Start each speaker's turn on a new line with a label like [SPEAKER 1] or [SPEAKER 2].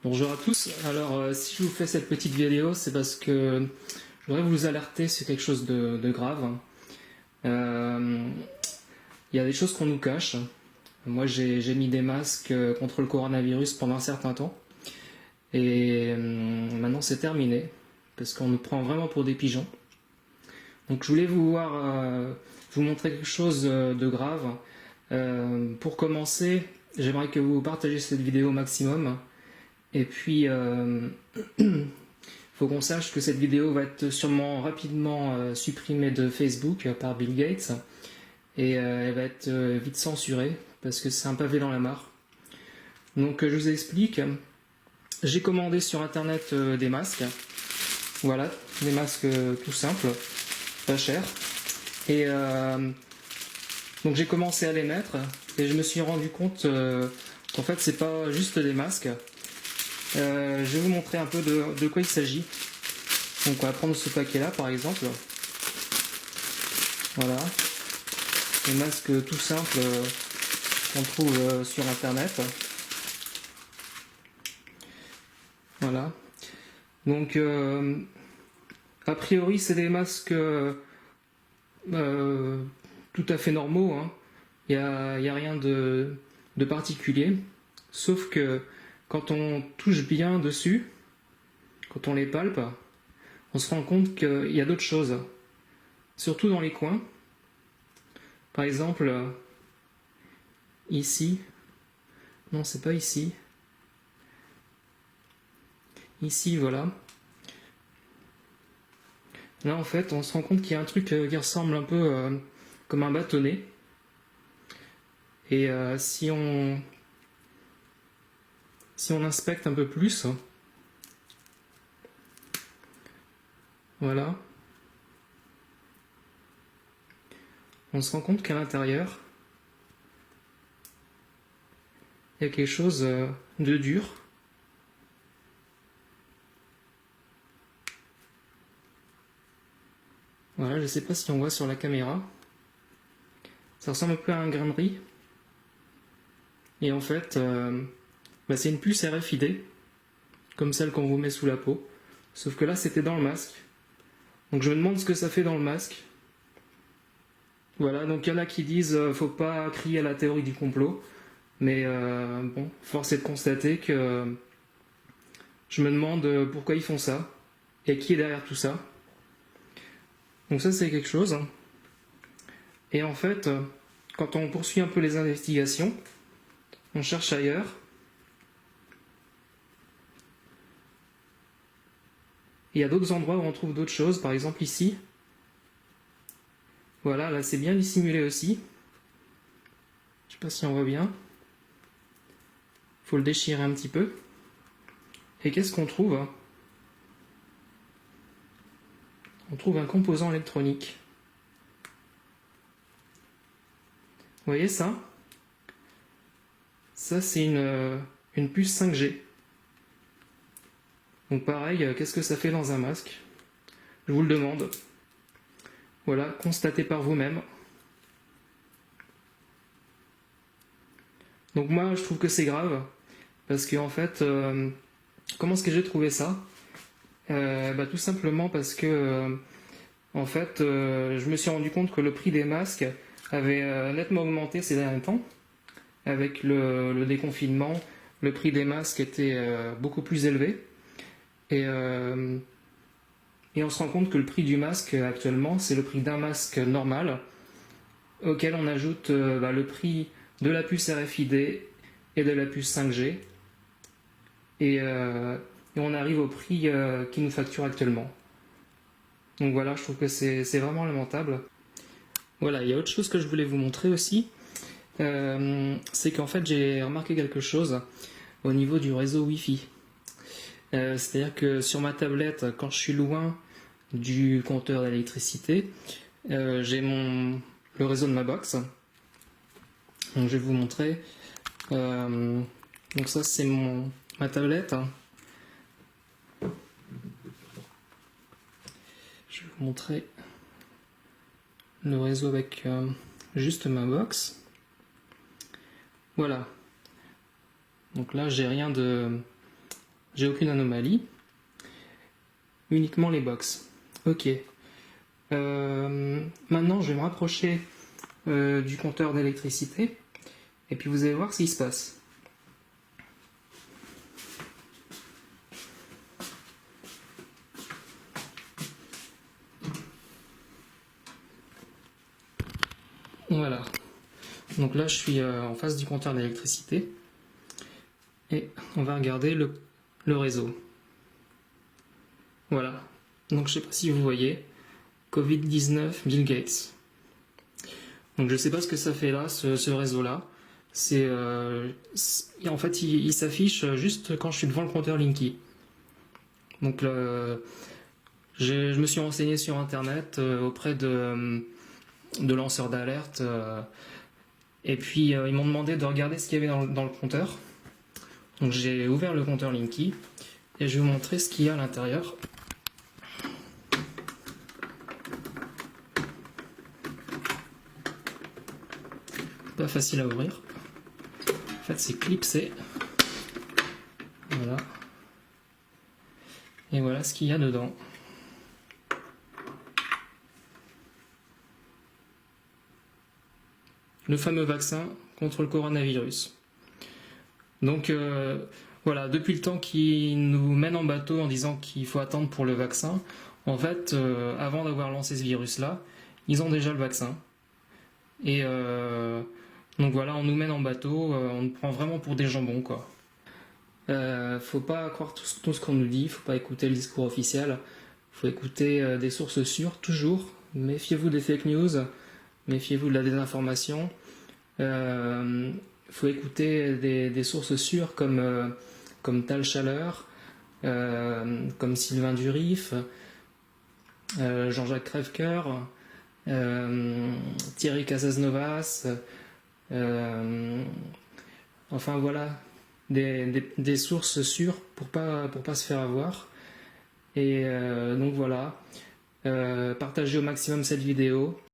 [SPEAKER 1] Bonjour à tous. Alors, si je vous fais cette petite vidéo, c'est parce que je voudrais vous alerter sur quelque chose de grave. Il y a des choses qu'on nous cache. Moi, j'ai mis des masques contre le coronavirus pendant un certain temps. Et maintenant, c'est terminé. Parce qu'on nous prend vraiment pour des pigeons. Donc, je voulais vous montrer quelque chose de grave. Pour commencer, j'aimerais que vous partagiez cette vidéo au maximum. Et puis, faut qu'on sache que cette vidéo va être sûrement rapidement supprimée de Facebook par Bill Gates. Et elle va être vite censurée, parce que c'est un pavé dans la mare. Donc je vous explique. J'ai commandé sur internet des masques. Voilà, des masques tout simples, pas chers. Et donc j'ai commencé à les mettre, et je me suis rendu compte qu'en fait c'est pas juste des masques. Je vais vous montrer un peu de quoi il s'agit. Donc on va prendre ce paquet là par exemple. Voilà. Des masques tout simples qu'on trouve sur internet. Voilà. Donc a priori c'est des masques tout à fait normaux. Hein. Il n'y a rien de particulier. Sauf que quand on touche bien dessus, quand on les palpe, on se rend compte qu'il y a d'autres choses. Surtout dans les coins. Par exemple, ici. Non, c'est pas ici. Ici, voilà. Là, en fait, on se rend compte qu'il y a un truc qui ressemble un peu comme un bâtonnet. Et si on inspecte un peu plus, voilà, on se rend compte qu'à l'intérieur, il y a quelque chose de dur. Voilà, je ne sais pas si on voit sur la caméra. Ça ressemble un peu à un grain de riz. Et en fait, c'est une puce RFID, comme celle qu'on vous met sous la peau. Sauf que là, c'était dans le masque. Donc je me demande ce que ça fait dans le masque. Voilà, donc il y en a qui disent faut pas crier à la théorie du complot. Mais bon, force est de constater que je me demande pourquoi ils font ça. Et qui est derrière tout ça. Donc ça, c'est quelque chose. Et en fait, quand on poursuit un peu les investigations, on cherche ailleurs. Il y a d'autres endroits où on trouve d'autres choses, par exemple ici. Voilà, là c'est bien dissimulé aussi. Je sais pas si on voit bien. Faut le déchirer un petit peu. Et qu'est-ce qu'on trouve? On trouve un composant électronique. Vous voyez ça? Ça c'est une puce 5G. Donc pareil, qu'est-ce que ça fait dans un masque? Je vous le demande. Voilà, constatez par vous-même. Donc moi, je trouve que c'est grave, parce que en fait, comment est-ce que j'ai trouvé ça? Tout simplement parce que, en fait, je me suis rendu compte que le prix des masques avait nettement augmenté ces derniers temps. Avec le déconfinement, le prix des masques était beaucoup plus élevé. Et on se rend compte que le prix du masque actuellement, c'est le prix d'un masque normal, auquel on ajoute le prix de la puce RFID et de la puce 5G. Et on arrive au prix qu'ils nous facturent actuellement. Donc voilà, je trouve que c'est vraiment lamentable. Voilà, il y a autre chose que je voulais vous montrer aussi. C'est qu'en fait, j'ai remarqué quelque chose au niveau du réseau Wi-Fi. C'est-à-dire que sur ma tablette, quand je suis loin du compteur d'électricité, j'ai le réseau de ma box. Donc je vais vous montrer. Donc ça c'est ma tablette. Je vais vous montrer le réseau avec juste ma box. Voilà. Donc là j'ai rien de j'ai aucune anomalie. Uniquement les box. Ok. Maintenant, je vais me rapprocher du compteur d'électricité et puis vous allez voir ce qui se passe. Voilà. Donc là, je suis en face du compteur d'électricité et on va regarder le réseau. Voilà. Donc je ne sais pas si vous voyez, Covid-19 Bill Gates. Donc je ne sais pas ce que ça fait là, ce réseau-là. En fait, il s'affiche juste quand je suis devant le compteur Linky. Donc je me suis renseigné sur internet auprès de lanceurs d'alerte. Et puis ils m'ont demandé de regarder ce qu'il y avait dans le compteur. Donc j'ai ouvert le compteur Linky et je vais vous montrer ce qu'il y a à l'intérieur. Pas facile à ouvrir. En fait, c'est clipsé. Voilà. Et voilà ce qu'il y a dedans. Le fameux vaccin contre le coronavirus. Donc voilà, depuis le temps qu'ils nous mènent en bateau en disant qu'il faut attendre pour le vaccin, en fait, avant d'avoir lancé ce virus-là, ils ont déjà le vaccin. Et donc voilà, on nous mène en bateau, on nous prend vraiment pour des jambons, quoi. Faut pas croire tout ce qu'on nous dit, faut pas écouter le discours officiel, faut écouter des sources sûres, toujours. Méfiez-vous des fake news, méfiez-vous de la désinformation. Faut écouter des sources sûres comme Tal Chaleur, comme Sylvain Durif, Jean-Jacques Crèvecoeur, Thierry Casasnovas, enfin voilà, des sources sûres pour pas se faire avoir. Et donc voilà, partagez au maximum cette vidéo.